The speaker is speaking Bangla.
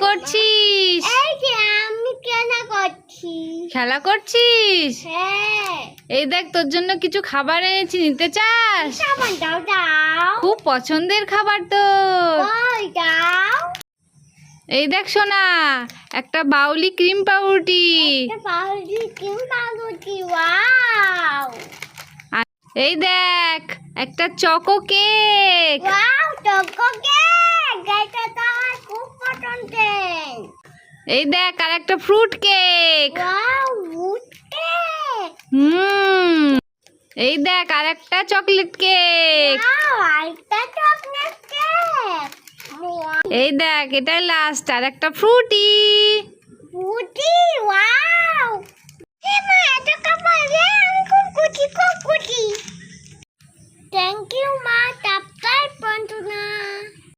করছিস? এই যে আমি খেলা করছি। খেলা করছিস? হ্যাঁ। এই দেখ তোর জন্য কিছু খাবার এনেছি, নিতে চাস? সাবান দাও দাও। খুব পছন্দের খাবার তো। ওই দাও। এই দেখ সোনা, একটা বাউলি ক্রিম পাউরুটি। একটা পাউরুটি কিম পাউরুটি ওয়াও। আর এই দেখ একটা choco cake. Wow choco cake. এটা তো আমার খুব পছন্দের। এই দেখ আর একটা fruit cake. Wow fruit cake. এই দেখ আর একটা চকলেট কেক। ওয়াও আরেকটা চকলেট কেক। এই দেখ এটাই লাস্ট, আর একটা ফ্রুটি। ফ্রুটি ওয়াও। মা এত খাবার রে, আমি খুব খুশি। থ্যাংক ইউ মা, সাবস্ক্রাইব করুন না।